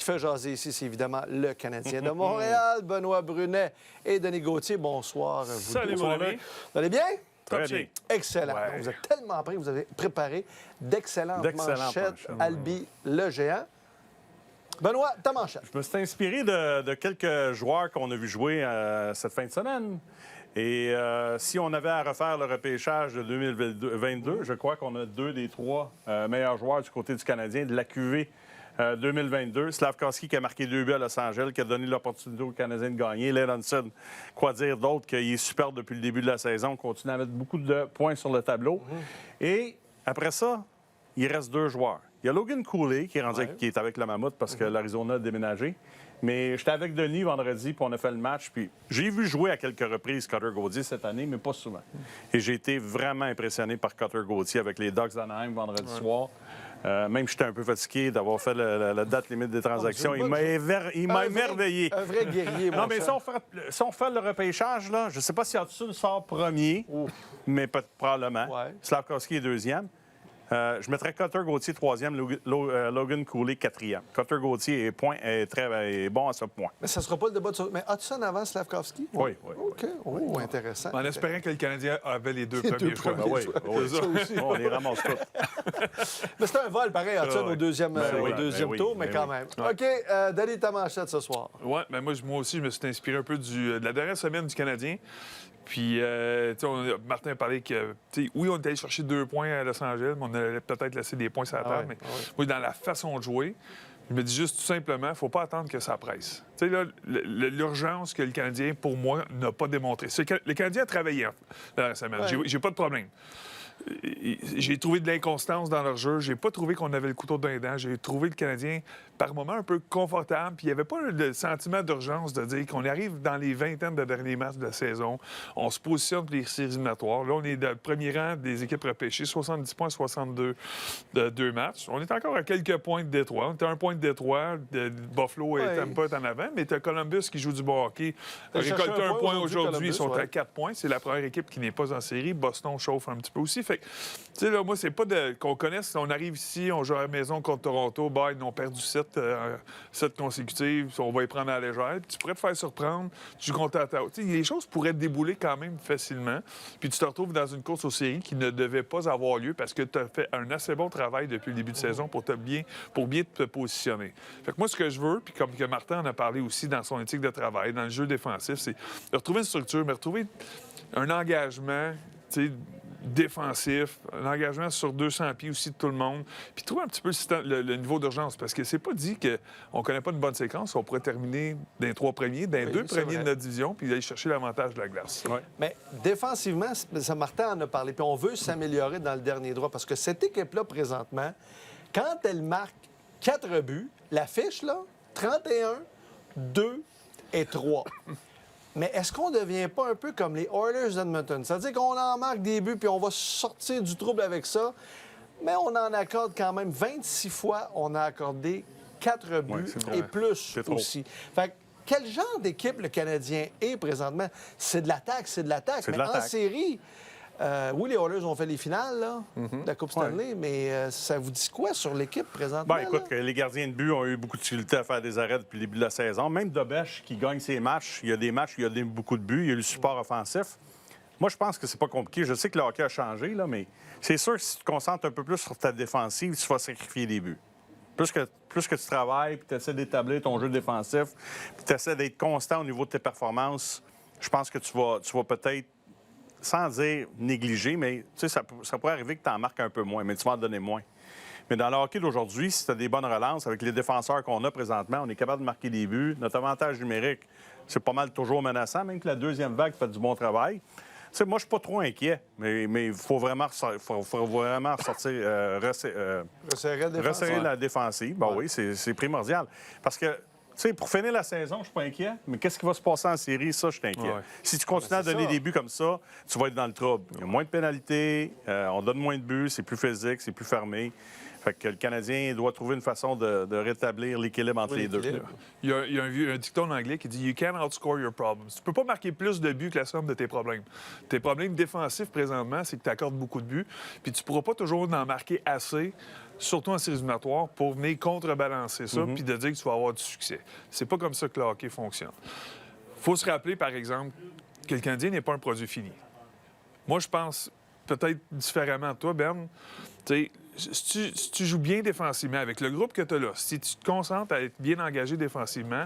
fait jaser ici, c'est évidemment le Canadien de Montréal, Benoît Brunet et Denis Gauthier. Bonsoir, vous Salut, deux. mon ami. Vous allez bien? Très bien. Excellent. Ouais. Donc, vous êtes tellement prêts, vous avez préparé d'excellentes manchettes. Albi le géant. Benoît, ta manchette. Je me suis inspiré de quelques joueurs qu'on a vu jouer cette fin de semaine. Et si on avait à refaire le repêchage de 2022, je crois qu'on a 2 des 3 meilleurs joueurs du côté du Canadien de la QV 2022. Slavkovski qui a marqué 2 buts à Los Angeles, qui a donné l'opportunité aux Canadiens de gagner. Len Hanson, quoi dire d'autre, qu'il est superbe depuis le début de la saison, continue à mettre beaucoup de points sur le tableau. Et après ça, il reste 2 joueurs. Il y a Logan Cooley qui est avec le Mammouth parce que l'Arizona a déménagé. Mais j'étais avec Denis vendredi, puis on a fait le match. Puis j'ai vu jouer à quelques reprises Cutter Gauthier cette année, mais pas souvent. Et j'ai été vraiment impressionné par Cutter Gauthier avec les Ducks d'Anaheim vendredi soir. Même j'étais un peu fatigué d'avoir fait la date limite des transactions. Il m'a émerveillé. Un vrai guerrier, Non, mais si on fait le repêchage, là, je ne sais pas si Hudson sort premier, mais probablement. Ouais. Slavkovski est deuxième. Je mettrais Cutter Gauthier troisième, Logan Cooley quatrième. Cutter Gauthier est bon à ce point. Mais ça ne sera pas le débat de ça. Mais Hudson avant Slavkovski? Oui. OK. Oh, intéressant. En espérant que le Canadien avait les 2 premiers choix. Oui. On les ramasse tous. Mais c'était un vol, pareil, Hudson, au deuxième tour, mais quand même. Ouais. OK, Denis, ta manchette ce soir. Oui, mais moi aussi, je me suis inspiré un peu de la dernière semaine du Canadien. Puis, Martin a parlé que, oui, on est allé chercher 2 points à Los Angeles, mais on allait peut-être laisser des points sur la table. Moi, dans la façon de jouer, je me dis juste tout simplement, il ne faut pas attendre que ça presse. Tu sais, là, l'urgence que le Canadien, pour moi, n'a pas démontré. Le Canadien a travaillé dans la semaine. Ouais. J'ai pas de problème. J'ai trouvé de l'inconstance dans leur jeu. J'ai pas trouvé qu'on avait le couteau dans les dents. J'ai trouvé le Canadien, par moments, un peu confortable. Puis il n'y avait pas le sentiment d'urgence de dire qu'on arrive dans les vingtaines de derniers matchs de la saison. On se positionne pour les séries éliminatoires. Là, on est dans le premier rang des équipes repêchées, 70 points, 62 de 2 matchs. On est encore à quelques points de Détroit. On est à 1 point de Détroit. Buffalo et Tampa est en avant. Mais tu as Columbus qui joue du bon hockey. A récolté un point aujourd'hui. Ils sont à 4 points. C'est la première équipe qui n'est pas en série. Boston chauffe un petit peu aussi. Fait que, tu sais, là, moi, c'est pas qu'on connaisse. On arrive ici, on joue à la maison contre Toronto. Ils ont perdu 7 consécutives. On va y prendre à la légère. Puis tu pourrais te faire surprendre. Tu joues contre Ottawa. Tu sais, les choses pourraient débouler quand même facilement. Puis tu te retrouves dans une course aux séries qui ne devait pas avoir lieu parce que tu as fait un assez bon travail depuis le début de saison pour bien te positionner. Fait que moi, ce que je veux, puis comme que Martin en a parlé aussi dans son éthique de travail, dans le jeu défensif, c'est de retrouver une structure, mais retrouver un engagement, tu sais, défensif, un engagement sur 200 pieds aussi de tout le monde, puis trouver un petit peu le niveau d'urgence, parce que c'est pas dit qu'on ne connaît pas une bonne séquence, on pourrait terminer dans les 3 premiers, dans les 2 premiers de notre division, puis aller chercher l'avantage de la glace. Ouais. Mais défensivement, Martin en a parlé, puis on veut s'améliorer dans le dernier droit, parce que cette équipe-là, présentement, quand elle marque 4 buts, la fiche, là, 31, 2 et 3. Mais est-ce qu'on ne devient pas un peu comme les Oilers d'Edmonton? C'est-à-dire qu'on en marque des buts, puis on va sortir du trouble avec ça, mais on en accorde quand même 26 fois, on a accordé 4 buts et plus aussi. Fait que, quel genre d'équipe le Canadien est présentement? C'est de l'attaque. Mais en série, oui, les Oilers ont fait les finales là, de la Coupe Stanley, mais ça vous dit quoi sur l'équipe présentement? Ben, écoute, les gardiens de but ont eu beaucoup de difficultés à faire des arrêts depuis le début de la saison. Même Dobèche qui gagne ses matchs, il y a des matchs où il y a beaucoup de buts, il y a eu le support offensif. Moi, je pense que c'est pas compliqué. Je sais que le hockey a changé, là, mais c'est sûr que si tu te concentres un peu plus sur ta défensive, tu vas sacrifier des buts. Plus que tu travailles, puis tu essaies d'établir ton jeu défensif, puis tu essaies d'être constant au niveau de tes performances, je pense que tu vas peut-être, sans dire négliger, mais tu sais, ça pourrait arriver que tu en marques un peu moins, mais tu vas en donner moins. Mais dans le hockey d'aujourd'hui, si tu as des bonnes relances avec les défenseurs qu'on a présentement, on est capable de marquer des buts. Notre avantage numérique, c'est pas mal toujours menaçant, même que la deuxième vague fait du bon travail. Tu sais, moi, je suis pas trop inquiet, mais il faut vraiment ressortir, resserrer la défensive. Ben oui, c'est primordial. Parce que, tu sais, pour finir la saison, je suis pas inquiet, mais qu'est-ce qui va se passer en série, ça, je suis inquiet. Ouais. Si tu continues à donner des buts comme ça, tu vas être dans le trouble. Il y a moins de pénalités, on donne moins de buts, c'est plus physique, c'est plus fermé. Fait que le Canadien doit trouver une façon de rétablir l'équilibre entre les deux. Il y a un dicton en anglais qui dit « You can't outscore your problems ». Tu peux pas marquer plus de buts que la somme de tes problèmes. Tes problèmes défensifs, présentement, c'est que tu accordes beaucoup de buts, puis tu pourras pas toujours en marquer assez surtout en séries éliminatoires, pour venir contrebalancer ça puis de dire que tu vas avoir du succès. C'est pas comme ça que le hockey fonctionne. Il faut se rappeler, par exemple, que le Canadien n'est pas un produit fini. Moi, je pense peut-être différemment de toi, Ben. Tu sais, si tu joues bien défensivement avec le groupe que tu as là, si tu te concentres à être bien engagé défensivement,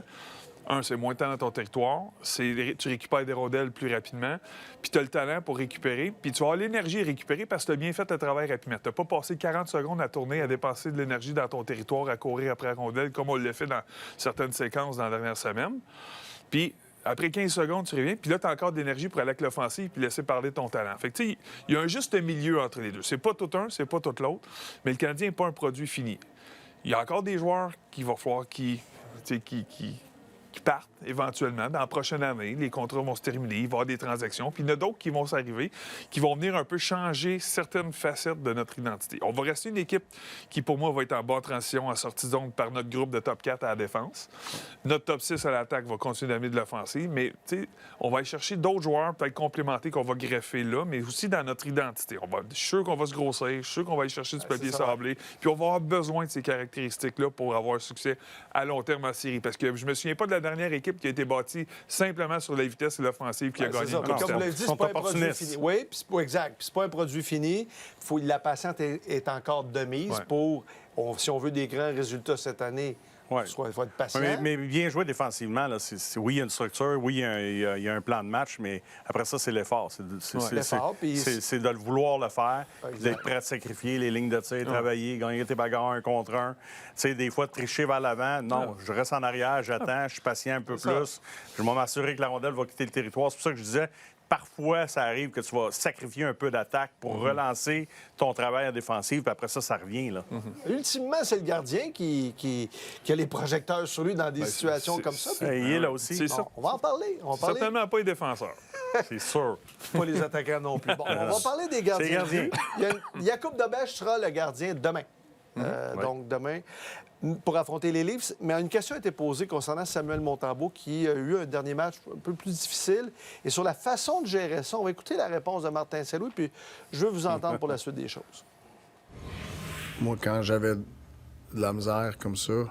c'est moins de temps dans ton territoire, tu récupères des rondelles plus rapidement, puis tu as le talent pour récupérer, puis tu vas avoir l'énergie à récupérer parce que tu as bien fait le travail rapidement. Tu n'as pas passé 40 secondes à tourner, à dépenser de l'énergie dans ton territoire, à courir après la rondelle, comme on l'a fait dans certaines séquences dans la dernière semaine. Puis après 15 secondes, tu reviens, puis là, tu as encore de l'énergie pour aller avec l'offensive puis laisser parler ton talent. Fait que, tu sais, il y a un juste milieu entre les deux. C'est pas tout un, c'est pas tout l'autre, mais le Canadien n'est pas un produit fini. Il y a encore des joueurs qu'il va falloir qui partent éventuellement dans la prochaine année. Les contrats vont se terminer, il va y avoir des transactions. Puis il y en a d'autres qui vont s'arriver, qui vont venir un peu changer certaines facettes de notre identité. On va rester une équipe qui, pour moi, va être en bonne transition, en sortie de zone par notre groupe de top 4 à la défense. Notre top 6 à l'attaque va continuer d'amener de l'offensive, mais on va aller chercher d'autres joueurs peut-être complémentés qu'on va greffer là, mais aussi dans notre identité. Je suis sûr qu'on va se grossir, je suis sûr qu'on va aller chercher du papier sablé, puis on va avoir besoin de ces caractéristiques-là pour avoir succès à long terme en série. Parce que je me souviens pas de la dernière équipe qui a été bâtie simplement sur la vitesse et l'offensive qui a gagné. Comme vous l'avez dit, c'est pas un produit fini. Oui, exact. Puis c'est pas un produit fini. La patience est encore de mise pour, si on veut des grands résultats cette année. Il faut être patient. Mais bien joué défensivement, là, oui, il y a une structure, oui, il y a un plan de match, mais après ça, c'est l'effort. C'est de le vouloir le faire, d'être prêt à sacrifier les lignes de tir, travailler, gagner tes bagarres 1 contre 1. Tu sais, des fois, tricher vers l'avant. Non, je reste en arrière, j'attends, je suis patient un peu plus. Je vais m'assurer que la rondelle va quitter le territoire. C'est pour ça que je disais, parfois, ça arrive que tu vas sacrifier un peu d'attaque pour relancer ton travail en défensive, puis après ça, ça revient. Là. Ultimement, c'est le gardien qui a les projecteurs sur lui dans des situations comme ça. Puis... Il est là aussi. C'est ça. On va en parler. Certainement pas les défenseurs. C'est sûr. Pas les attaquants non plus. Bon, on va parler des gardiens. Jakub Dobeš sera le gardien demain. Donc, demain, pour affronter les Leafs. Mais une question a été posée concernant Samuel Montembeault, qui a eu un dernier match un peu plus difficile. Et sur la façon de gérer ça, on va écouter la réponse de Martin Saint-Louis, puis je veux vous entendre pour la suite des choses. Moi, quand j'avais de la misère comme ça,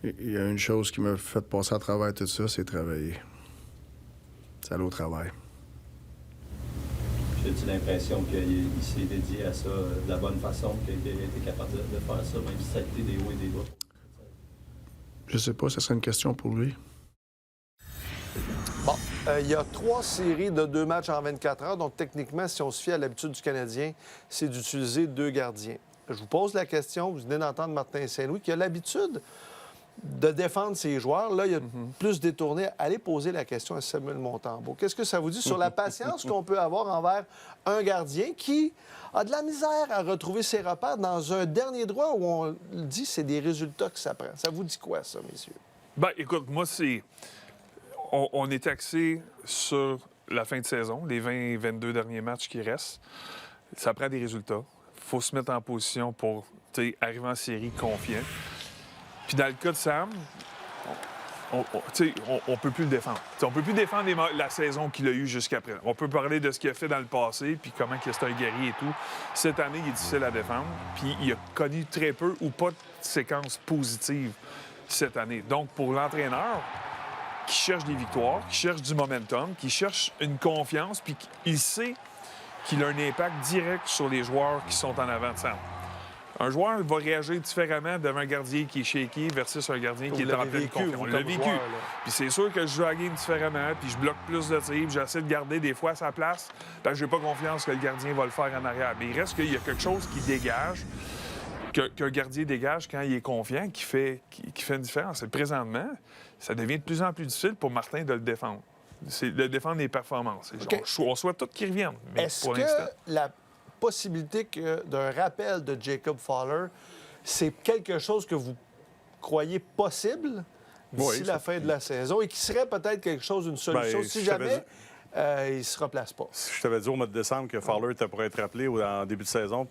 il y a une chose qui m'a fait passer à travers tout ça, c'est travailler. C'est aller au travail. J'ai-tu l'impression qu'il s'est dédié à ça de la bonne façon, qu'il a été capable de faire ça, même si ça a été des hauts et des bas? Je sais pas, ce serait une question pour lui. Bon, il y a 3 séries de 2 matchs en 24 heures. Donc, techniquement, si on se fie à l'habitude du Canadien, c'est d'utiliser 2 gardiens. Je vous pose la question, vous venez d'entendre Martin Saint-Louis, qui a l'habitude de défendre ses joueurs. Là, il a plus détourné. Allez poser la question à Samuel Montembeault. Qu'est-ce que ça vous dit sur la patience qu'on peut avoir envers un gardien qui a de la misère à retrouver ses repères dans un dernier droit où on dit c'est des résultats que ça prend? Ça vous dit quoi, ça, messieurs? Bien, écoute, moi, c'est... On est axé sur la fin de saison, les 20-22 derniers matchs qui restent. Ça prend des résultats. Il faut se mettre en position pour arriver en série confiant. Puis dans le cas de Sam, on peut plus le défendre. On peut plus défendre la saison qu'il a eue jusqu'à présent. On peut parler de ce qu'il a fait dans le passé, puis comment c'est un guerrier et tout. Cette année, il est difficile à défendre, puis il a connu très peu ou pas de séquences positives cette année. Donc, pour l'entraîneur qui cherche des victoires, qui cherche du momentum, qui cherche une confiance, puis il sait qu'il a un impact direct sur les joueurs qui sont en avant de Sam. Un joueur va réagir différemment devant un gardien qui est shaky versus un gardien qui est en pleine confiance. On l'a vécu. Puis c'est sûr que je joue à la game différemment, puis je bloque plus de tirs, puis j'essaie de garder des fois à sa place, parce que j'ai pas confiance que le gardien va le faire en arrière. Mais il reste qu'il y a quelque chose qui dégage, qu'un gardien dégage quand il est confiant, qui fait une différence. Et présentement, ça devient de plus en plus difficile pour Martin de le défendre. C'est de défendre les performances. Okay. On souhaite tous qu'ils reviennent, mais est-ce pour que l'instant... la possibilité d'un rappel de Jacob Fowler, c'est quelque chose que vous croyez possible d'ici la fin de la saison et qui serait peut-être quelque chose, une solution, si jamais il ne se replace pas? Si je t'avais dit au mois de décembre que Fowler était pour être rappelé en début de saison,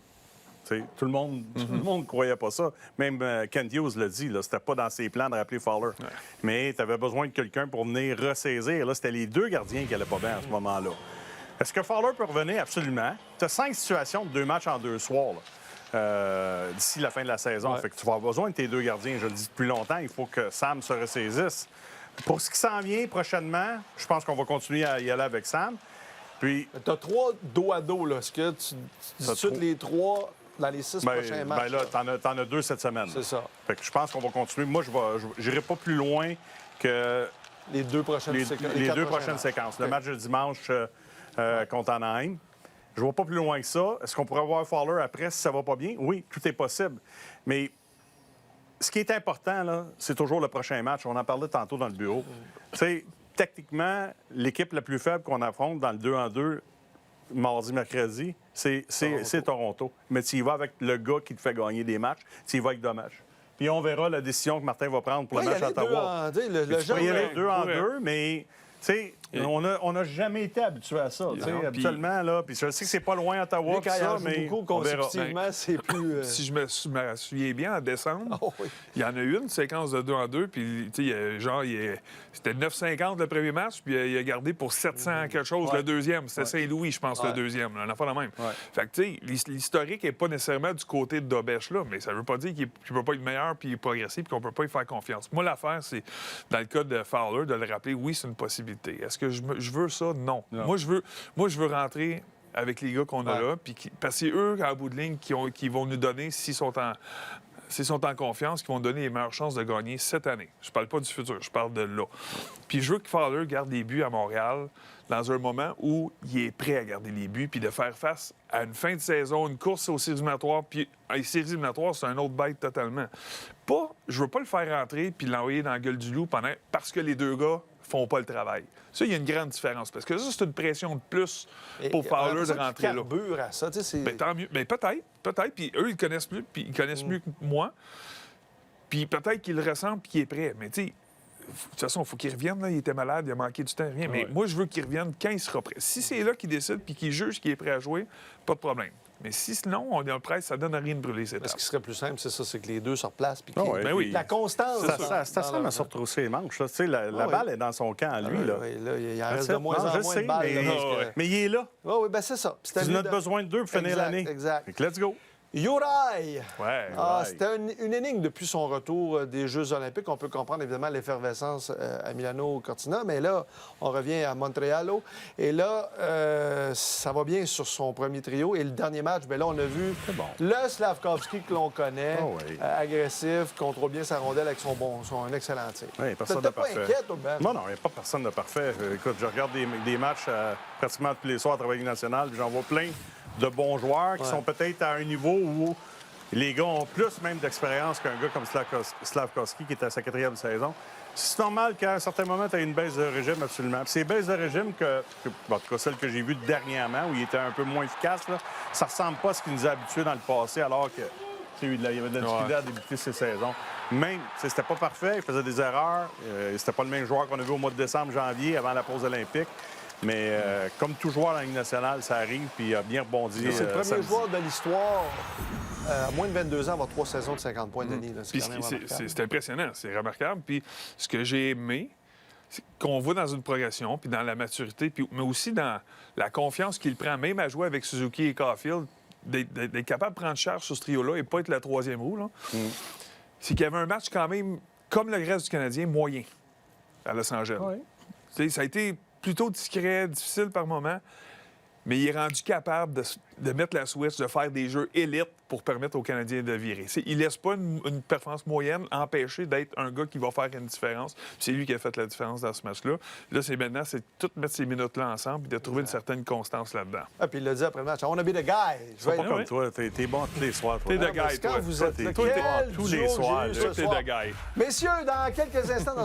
tout le monde ne croyait pas ça. Même Kent Hughes l'a dit, c'était pas dans ses plans de rappeler Fowler. Ouais. Mais tu avais besoin de quelqu'un pour venir ressaisir. Là, c'était les 2 gardiens qui n'allaient pas bien à ce moment-là. Est-ce que Fowler peut revenir? Absolument. Tu as 5 situations de 2 matchs en 2 soirs. d'ici la fin de la saison. Ouais. Fait que tu vas avoir besoin de tes 2 gardiens. Je le dis depuis longtemps, il faut que Sam se ressaisisse. Pour ce qui s'en vient prochainement, je pense qu'on va continuer à y aller avec Sam. Puis, Tu as 3 dos à dos, là. Est-ce que tu discutes trop. les 3 dans les 6 prochains matchs? là, t'en as 2 cette semaine. C'est ça. Fait que je pense qu'on va continuer. Moi, je n'irai pas plus loin que Les 2 prochaines les séquences. deux 4 prochaines matchs. séquences. Le OK. match de dimanche contre Anaheim. Je ne vais pas plus loin que ça. Est-ce qu'on pourrait avoir Fowler après si ça va pas bien? Oui, tout est possible. Mais ce qui est important, là, c'est toujours le prochain match. On en parlait tantôt dans le bureau. Tu sais, techniquement, l'équipe la plus faible qu'on affronte dans le 2-en-2, mardi, mercredi, c'est Toronto. Mais tu y vas avec le gars qui te fait gagner des matchs, tu y vas avec dommage. Puis on verra la décision que Martin va prendre pour Ouais, le y match à aller deux Ottawa. en- tu sais, le Tu peux jeune, y aller là, 2-en-2, mais tu sais, on n'a jamais été habitué à ça. tu sais, Non, puis- habituellement, là. Puis je sais que c'est pas loin à Ottawa, Lui, puis quand il en ça, joue mais beaucoup on verra. consécutivement, c'est plus... Si je me souviens bien, en décembre, Oh oui. il y en a eu une séquence de 2-en-2, puis tu sais, c'était 9,50 le premier match, puis il a gardé pour 700 quelque chose le deuxième. C'était Saint-Louis, je pense, Ouais. le deuxième. Là, on a fait la même. Ouais. Fait que tu sais, l'historique n'est pas nécessairement du côté de Dobèche, là, mais ça veut pas dire qu'il ne peut pas être meilleur, puis progresser, puis qu'on peut pas y faire confiance. Moi, l'affaire, c'est, dans le cas de Fowler, de le rappeler, oui, c'est une possibilité. Est-ce que je veux ça? Non. Non. Moi, je veux rentrer avec les gars qu'on a Ouais. là, puis parce que c'est eux, à bout de ligne, qui vont nous donner, s'ils sont en confiance, qui vont donner les meilleures chances de gagner cette année. Je parle pas du futur, je parle de là. Puis je veux que Fowler garde des buts à Montréal dans un moment où il est prêt à garder les buts, puis de faire face à une fin de saison, une course aux séries éliminatoires, puis les séries éliminatoires, c'est un autre bête totalement. Je veux pas le faire rentrer puis l'envoyer dans la gueule du loup parce que les 2 gars font pas le travail. Ça, il y a une grande différence, parce que ça, c'est une pression de plus pour Fowler de rentrer là. carbure à ça, tu sais, c'est... Ben, tant mieux. Ben, peut-être. Puis eux, ils connaissent mieux, puis ils connaissent mieux que moi. Puis peut-être qu'ils le ressentent, puis qu'il est prêt. Mais tu sais, de toute façon, il faut qu'il revienne. Là. Il était malade, il a manqué du temps, rien. Mais moi, je veux qu'il revienne quand il sera prêt. Si c'est là qu'il décide, puis qu'il juge qu'il est prêt à jouer, pas de problème. Mais si sinon, on est en presse, ça donne à rien de brûler cette Ce étape. qui serait plus simple, c'est ça, c'est que les 2 se replacent. Puis Ah ouais, Ben oui. puis La constance. C'est dans- ça dans à leur- se retrousser les manches. Là. Tu sais, la oui. balle est dans son camp, lui. Là. Oui, là, il en That's reste de it. moins Non, en je moins sais, de balles. mais- là, parce que- Mais il est là. Oui, oui, ben c'est ça. Puis c'est à Tu lui en as besoin de 2 pour finir Exact, l'année. exact. Fait que let's go. Uri! Ouais. Ah, Ouais. c'était une énigme depuis son retour des Jeux olympiques. On peut comprendre évidemment l'effervescence à Milano-Cortina, mais là, on revient à Montréal. Et là, ça va bien sur son premier trio. Et le dernier match, bien là, on a vu le Slavkovski que l'on connaît, Ah oui. agressif, contrôle bien sa rondelle avec son excellent tir. Oui, personne T'es de pas parfait. inquiète, toi, Ben? Non, non, il n'y a pas personne de parfait. Écoute, je regarde des matchs pratiquement tous les soirs à travers la Ligue nationale, puis j'en vois plein de bons joueurs qui sont peut-être à un niveau où les gars ont plus même d'expérience qu'un gars comme Slavkovski qui est à sa 4e saison. C'est normal qu'à un certain moment, tu aies une baisse de régime, absolument. Puis ces baisses de régime, en tout cas celle que j'ai vue dernièrement, où il était un peu moins efficace, là, ça ressemble pas à ce qui nous a habitués dans le passé, alors que il y avait de la difficulté à débuter ces saisons. Même, c'était pas parfait, il faisait des erreurs. C'était pas le même joueur qu'on a vu au mois de décembre, janvier, avant la pause olympique. Mais comme tout joueur dans la Ligue nationale, ça arrive, puis il a bien rebondi. C'est le premier samedi. joueur de l'histoire, à moins de 22 ans, avoir 3 saisons de 50 points, Denis. là. C'est Puis quand même remarquable. c'est impressionnant, c'est remarquable. Puis ce que j'ai aimé, c'est qu'on voit dans une progression, puis dans la maturité, mais aussi dans la confiance qu'il prend, même à jouer avec Suzuki et Caulfield, d'être capable de prendre charge sur ce trio-là et pas être la 3e roue. Là. C'est qu'il y avait un match quand même, comme le reste du Canadien, moyen à Los Angeles. Oui. Tu sais, ça a été plutôt discret, difficile par moment, mais il est rendu capable de mettre la switch, de faire des jeux élites pour permettre aux Canadiens de virer. Il laisse pas une performance moyenne empêcher d'être un gars qui va faire une différence. C'est lui qui a fait la différence dans ce match-là. Là, c'est tout mettre ces minutes-là ensemble et de trouver une certaine constance là-dedans. Ah, puis il l'a dit après le match. I want to be the guy. Je C'est vais pas être- comme toi, t'es bon tous les soirs. Toi. T'es de Ah, parce guy, que quand toi. vous Toi, êtes t'es- là, toi, t'es quel tous les duo soirs, j'ai eu là, ce T'es soir. de guy. Messieurs, dans quelques instants, dans